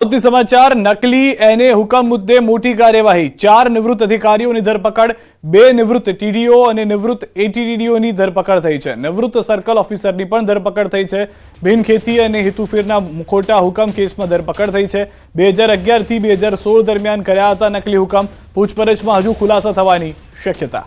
समाचार नकली एनए हुकम मुद्दे मोटी कार्यवाही 4 निवृत्त अधिकारीओनी धरपकड़ 2 निवृत्त टीडीओ और निवृत्त एटीडीओनी धरपकड़ थई छे। निवृत्त सर्कल ऑफिसरनी पण धरपकड़ थई छे। बिनखेती અને હેતુફેરના ખોટા હુકમ કેસમાં ધરપકડ થઈ છે। 2011 થી 2016 દરમિયાન કર્યા હતા નકલી હુકમ। પૂછપરછમાં હજુ ખુલાસા થવાની શક્યતા।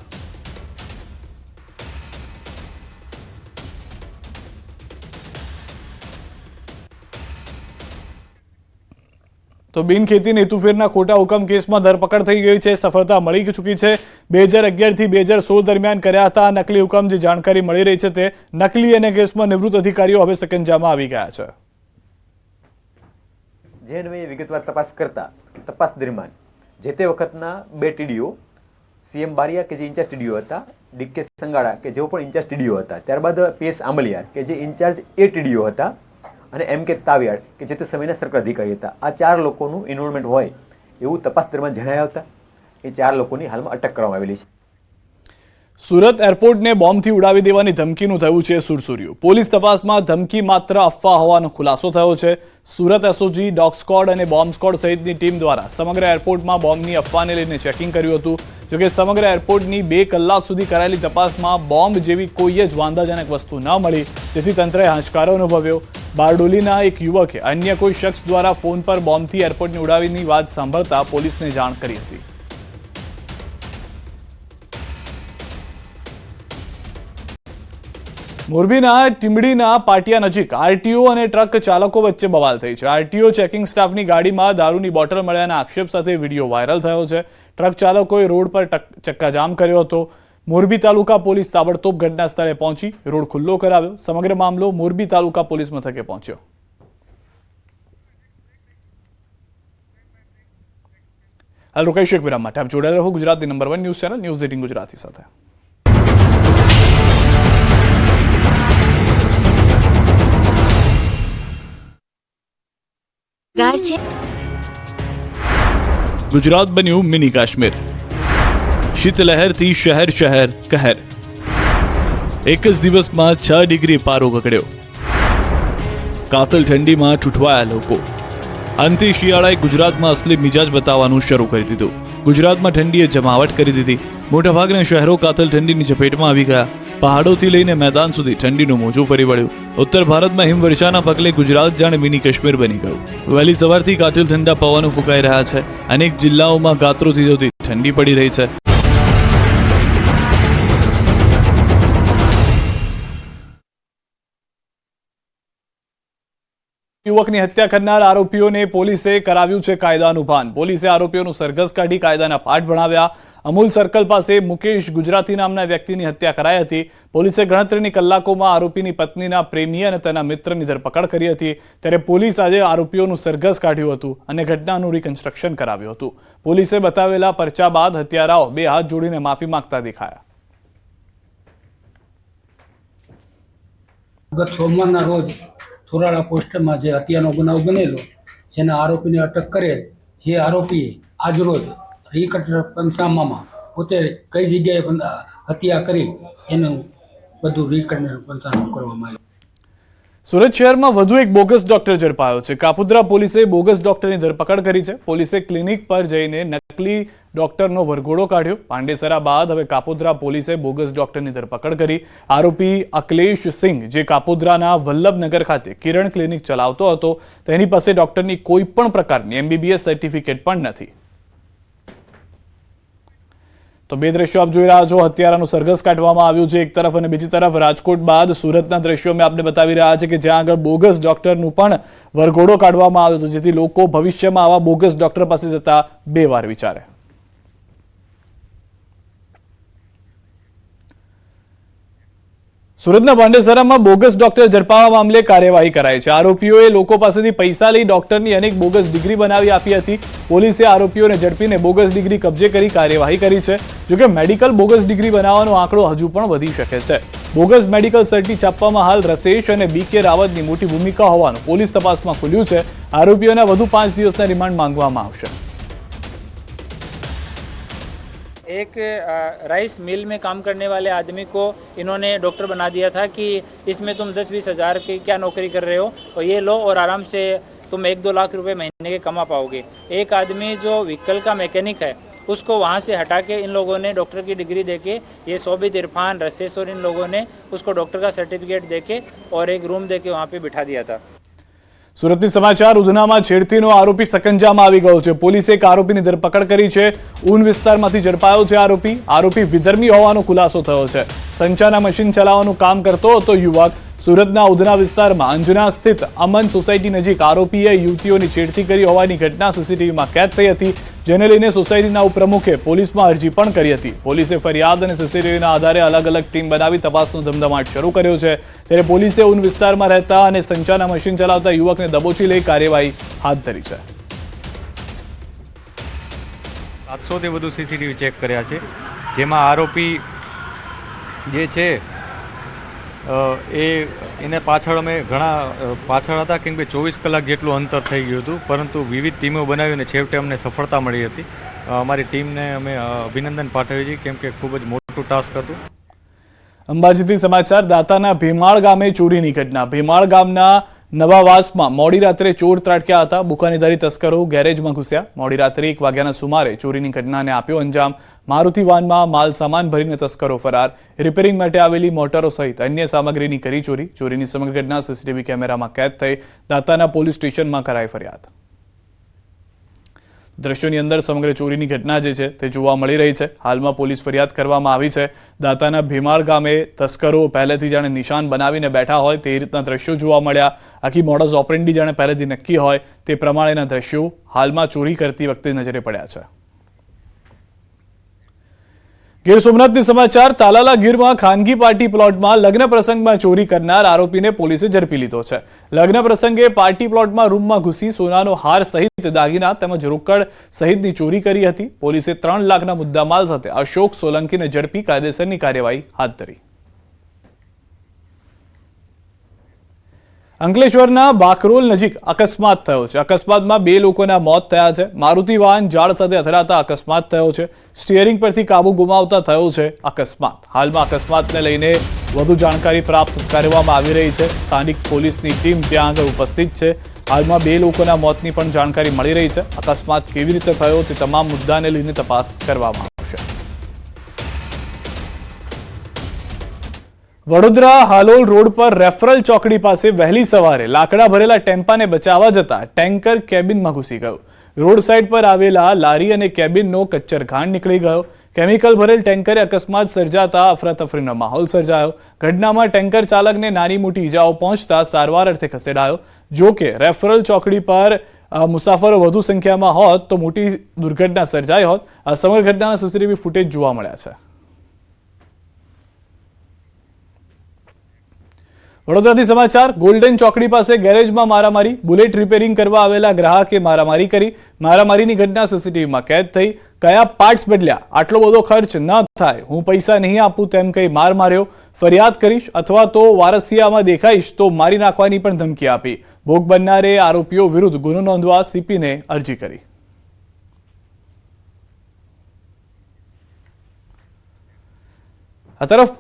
तो बिनखेती हेतुफेરના ખોટા હુકમ કેસમાં ધરપકડ થઈ ગઈ છે। સફળતા મળી ચૂકી છે। 2011 થી 2016 દરમિયાન કર્યા હતા નકલી હુકમ। જે જાણકારી મળી રહી છે તે નકલી અને કેસમાં નિવૃત્ત અધિકારીઓ હવે સકંજામાં આવી ગયા છે। જેને વિગતવાર તપાસ કરતા તપાસ દરમિયાન જે તે વખતના 2 ટીડીઓ સીએમ બારિયા કે જે ઇન્ચાર્જ ટીડીઓ હતા, ડીકે સંગાડા કે જેઓ પણ ઇન્ચાર્જ ટીડીઓ હતા, ત્યારબાદ પીએસ આંબલિયાર કે જે ઇન્ચાર્જ એ ટીડીઓ હતા અને એમ કે તાવિયાડ કે જે તે સમયના સર્કલ અધિકારી હતા। આ 4 લોકોનું ઇન્વોલ્વમેન્ટ હોય એવું તપાસ દરમિયાન જણાયા હતા। એ 4 લોકોની હાલમાં અટક કરવામાં આવેલી છે। સુરત એરપોર્ટને બોમ્બથી ઉડાવી દેવાની ધમકીનું થયું છે સુરસુર્યું। પોલીસ તપાસમાં ધમકી માત્ર અફવા હોવાનો ખુલાસો થયો છે। સુરત એસઓજી, ડોગ સ્ક્વોડ અને બોમ્બ સ્ક્વોડ સહિતની ટીમ દ્વારા સમગ્ર એરપોર્ટમાં બોમ્બની અફવાને લઈને ચેકિંગ કર્યું હતું। જોકે સમગ્ર એરપોર્ટની 2 કલાક સુધી કરાયેલી તપાસમાં બોમ્બ જેવી કોઈ જ વાંધાજનક વસ્તુ ન મળી, જેથી તંત્રએ હાશકારો અનુભવ્યો। બારડોલીના એક યુવકે અન્ય કોઈ શખ્સ દ્વારા ફોન પર બોમ્બથી એરપોર્ટને ઉડાવીની વાત સાંભળતા પોલીસને જાણ કરી હતી। મોરબીના ટીમડીના પાટિયા નજીક આરટીઓ અને ટ્રક ચાલકો વચ્ચે બવાલ થઈ છે। આરટીઓ ચેકિંગ સ્ટાફની ગાડીમાં દારૂની બોટલ મળ્યાના આક્ષેપ સાથે વિડીયો વાયરલ થયો છે। ટ્રક ચાલકોએ રોડ પર ચક્કાજામ કર્યો હતો। મોરબી તાલુકા પોલીસ તાબડતોબ ઘટના સ્થળે પહોંચી રોડ ખુલ્લો કરાવ્યો। સમગ્ર મામલો મોરબી તાલુકા પોલીસ મથકે પહોંચ્યો। હાલ રોકાઈશું એક વિરામ માટે। આપ જોડાયેલા રહો ગુજરાતની number 1 news channel news 18 Gujarati સાથે। गुजरात बन्यु मिनी काश्मीर। शीतलहरथी शहर शहर कहर। एक ज दिवसमां 6 डिग्री पारो गगड्यो। कातल ठंडीमां ठूठवाया लोको। अंते शियाळाए गुजरातमां असली मिजाज बताववानुं शरू करी दीधुं। गुजरातमां ठंडीए जमावट करी दीधी। मोटाभागना शहरो कातल ठंडीनी चपेटमां आवी गया। पहाड़ोथी लईने मैदान सुधी ठंडीनुं मोजું ફરી વળ્યું। उत्तर भारतमां हिमवर्षाना पगले गुजरात जाणे मिनी काश्मीर बनी गयुं। वहेली सवारथी कातिल ठंडा पवनो फूंकाई रह्या छे। अनेक जिल्लाओमां गात्रोथी जोती ठंडी पड़ी रही छे। युवकनी हत्या करनार आरोपीओने पोलीसे कराव्યું છે કાયદાનું ભાન। પોલીસે આરોપીઓનું સરઘસ કાઢી કાયદાના પાઠ ભણાવ્યા। અમૂલ સર્કલ પાસે મુકેશ ગુજરાતી નામના વ્યક્તિની હત્યા કરાઈ હતી। પોલીસે ગણતરીની કલાકોમાં આરોપીની પત્નીના પ્રેમી અને તેના મિત્રની ધરપકડ કરી હતી। ત્યારે પોલીસ આજે આરોપીઓનું સરઘસ કાઢ્યું હતું અને ઘટનાનું રિકન્સ્ટ્રક્શન કરાવ્યું હતું। પોલીસે બતાવેલા પરચા બાદ હત્યારાઓ 2 હાથ જોડીને માફી માંગતા દેખાયા। ગત સોમવારના રોજ થોરાળા પોસ્ટમાં જે હત્યાનો બનાવ બનેલો, જેના આરોપીને અટક કરેલ, જે આરોપી આજરોજ રીકટર પંચનામામાં પોતે કઈ જગ્યાએ હત્યા કરી એનું બધું રીકટર પંચનામું કરવામાં આવ્યું। સુરત શહેરમાં વધુ એક બોગસ ડોક્ટર ઝડપાયો છે। કાપોદ્રા પોલીસે બોગસ ડોક્ટરની ધરપકડ કરી છે। પોલીસે ક્લિનિક પર જઈને નકલી ડોક્ટરનો વરઘોડો કાઢ્યો। પાંડેસરા બાદ હવે કાપોદ્રા પોલીસે બોગસ ડોક્ટરની ધરપકડ કરી। આરોપી અકલેશ સિંહ, જે કાપોદ્રાના વલ્લભનગર ખાતે કિરણ ક્લિનિક ચલાવતો હતો, તેની પાસે ડોક્ટરની કોઈ પણ પ્રકારની એમબીબીએસ સર્ટિફિકેટ પણ નથી। तो 2 દ્રશ્યો આપ જોઈ રહ્યા છો। હત્યારાનું સરઘસ કાઢવામાં આવ્યું છે એક તરફ, અને બીજી તરફ રાજકોટ બાદ સુરતના દ્રશ્યો મેં આપને બતાવી રહ્યા છે કે જ્યાં આગળ બોગસ ડોક્ટરનું પણ વરઘોડો કાઢવામાં આવ્યો હતો, જેથી લોકો ભવિષ્યમાં આવા બોગસ ડોક્ટર પાસે જતા 2 વાર વિચારે। સુરતના પાંડેસરામાં બોગસ ડોક્ટર ઝડપાવા મામલે કાર્યવાહી કરાઈ છે। આરોપીઓએ લોકો પાસેથી પૈસા લઈ ડોક્ટરની અનેક બોગસ ડિગ્રી બનાવી આપી હતી। પોલીસે આરોપીઓને ઝડપીને બોગસ ડિગ્રી કબજે કરી કાર્યવાહી કરી છે। જોકે મેડિકલ બોગસ ડિગ્રી બનાવવાનો આંકડો હજુ પણ વધી શકે છે। બોગસ મેડિકલ સર્ટી છાપવામાં હાલ રસેશ અને બીકે રાવતની મોટી ભૂમિકા હોવાનું પોલીસ તપાસમાં ખુલ્યું છે। આરોપીઓના વધુ 5 દિવસના રિમાન્ડ માંગવામાં આવશે। एक राइस मिल में काम करने वाले आदमी को इन्होंने डॉक्टर बना दिया था कि इसमें तुम 10-20 हज़ार की क्या नौकरी कर रहे हो और ये लो और आराम से तुम 1-2 लाख रुपए महीने के कमा पाओगे। एक आदमी जो व्हीकल का मैकेनिक है उसको वहाँ से हटा के इन लोगों ने डॉक्टर की डिग्री देके, ये सोबित इरफान रसेस और इन लोगों ने उसको डॉक्टर का सर्टिफिकेट देके और एक रूम देके वहाँ पे बिठा दिया था। સુરતની સમાચાર, ઉધનામાં છેડતીનો આરોપી સકંજામાં આવી ગયો છે. પોલીસે એક આરોપીની ધરપકડ કરી છે. ઊન વિસ્તારમાંથી ઝડપાયો છે આરોપી વિધર્મી હોવાનો ખુલાસો થયો છે. સંચાના મશીન ચલાવવાનું કામ કરતો હતો યુવક. સુરતના ઉધના વિસ્તારમાં અંજના સ્થિત અમન સોસાયટી નજીક આરોપીએ યુવતીઓની છેડતી કરી હોવાની ઘટના સીસીટીવીમાં કેદ થઈ હતી, જેને લઈને સોસાયટીના ઉપપ્રમુખે પોલીસમાં અરજી પણ કરી હતી. પોલીસે ફરિયાદ અને સીસીટીવીના આધારે અલગ અલગ ટીમ બનાવી તપાસનો ધમધમાટ શરૂ કર્યો છે. ત્યારે પોલીસે ઊન વિસ્તારમાં રહેતા અને સંચાના મશીન ચલાવતા યુવકને દબોચી લઈ કાર્યવાહી હાથ ધરી છે. 700થી વધુ સીસીટીવી ચેક કર્યા છે, જેમાં આરોપી જે છે એને પાછળ અમે ઘણા પાછળ હતા, કેમ કે 24 કલાક જેટલું અંતર થઈ ગયું હતું, પરંતુ વિવિધ ટીમો બનાવીને છેવટે અમને સફળતા મળી હતી. અમારી ટીમને અમે અભિનંદન પાઠવીએ છીએ, કેમ કે ખૂબ જ મોટું ટાસ્ક હતું. અંબાજીથી સમાચાર, દાતાના ભીમાળ ગામે ચોરીની ઘટના. ભીમાળ ગામના નવાવાસમાં મોડી રાત્રે ચોર ત્રાટક્યા હતા. બુકાનીધારી તસ્કરો ગેરેજમાં ઘૂસ્યા. મોડી રાત્રે 1 વાગ્યાના સુમારે ચોરીની ઘટનાને આપ્યો અંજામ. મારુતિ વાનમાં માલ સામાન ભરીને તસ્કરો ફરાર. રિપેરિંગ માટે આવેલી મોટરો સહિત અન્ય સામગ્રીની કરી ચોરી. ચોરીની સમગ્ર ઘટના સીસીટીવી કેમેરામાં કેદ થઈ. દાતાના પોલીસ સ્ટેશનમાં કરાઈ ફરિયાદ. દ્રશ્યોની અંદર સમગ્ર ચોરીની ઘટના જે છે તે જોવા મળી રહી છે. હાલમાં પોલીસ ફરિયાદ કરવામાં આવી છે. દાતાના ભીમાળ ગામે તસ્કરો પહેલેથી જાણે નિશાન બનાવીને બેઠા હોય તે રીતના દ્રશ્યો જોવા મળ્યા. આખી મોડસ ઓપરેન્ડી જાણે પહેલેથી નક્કી હોય તે પ્રમાણેના દ્રશ્યો હાલમાં ચોરી કરતી વખતે નજરે પડ્યા છે. ગીર સોમનાથની સમાચાર, તાલાલા ગીરમાં ખાનગી પાર્ટી પ્લોટમાં લગ્ન પ્રસંગમાં ચોરી કરનાર આરોપીને પોલીસે ઝડપી લીધો છે. લગ્ન પ્રસંગે પાર્ટી પ્લોટમાં રૂમમાં ઘૂસી સોનાનો હાર સહિત દાગીના તેમજ રોકડ સહિતની ચોરી કરી હતી. પોલીસે 3 લાખના મુદ્દામાલ સાથે અશોક સોલંકીને ઝડપી કાયદેસરની કાર્યવાહી હાથ ધરી. અંકલેશ્વરના બાકરોલ નજીક અકસ્માત થયો છે. અકસ્માતમાં 2 લોકોના મોત થયા છે. મારુતિ વાહન ઝાડ સાથે અથડાતા અકસ્માત થયો છે. સ્ટીયરિંગ પરથી કાબુ ગુમાવતા થયો છે અકસ્માત. હાલમાં અકસ્માતને લઈને વધુ જાણકારી પ્રાપ્ત કરવામાં આવી રહી છે. સ્થાનિક પોલીસની ટીમ ત્યાં આગળ ઉપસ્થિત છે. હાલમાં 2 લોકોના મોતની પણ જાણકારી મળી રહી છે. અકસ્માત કેવી રીતે થયો તે તમામ મુદ્દાને લઈને તપાસ કરવામાં આવશે. વડોદરા હાલોલ રોડ પર રેફરલ ચોકડી પાસે વહેલી સવારે લાકડા ભરેલા ટેમ્પાને બચાવવા જતા ટેન્કર કેબિનમાં ઘૂસી ગયું. રોડ સાઇડ પર આવેલા લારી અને કેબિનનો કચ્ચરઘાણ નીકળી ગયો. કેમિકલ ભરેલ ટેન્કરે અકસ્માત સર્જાતા અફરાતફરીનો માહોલ સર્જાયો. ઘટનામાં ટેન્કર ચાલકને નાની મોટી ઈજાઓ પહોંચતા સારવાર અર્થે ખસેડાયો. જો કે રેફરલ ચોકડી પર મુસાફરો વધુ સંખ્યામાં હોત તો મોટી દુર્ઘટના સર્જાઈ હોત. આ સમગ્ર ઘટનાના સીસીટીવી ફૂટેજ જોવા મળ્યા છે. વડોદરાથી સમાચાર, ગોલ્ડન ચોકડી પાસે ગેરેજમાં મારામારી. બુલેટ રિપેરિંગ કરવા આવેલા ગ્રાહકે મારામારી કરી. મારામારીની ઘટના સીસીટીવીમાં કેદ થઈ. કયા પાર્ટ્સ બદલ્યા, આટલો બધો ખર્ચ ન થાય, હું પૈસા નહીં આપું તેમ કહી માર માર્યો. ફરિયાદ કરીશ અથવા તો વારસિયામાં દેખાઈશ તો મારી નાખવાની પણ ધમકી આપી. ભોગ બનનારે આરોપીઓ વિરુદ્ધ ગુનો નોંધવા સીપીને અરજી કરી. આ તરફ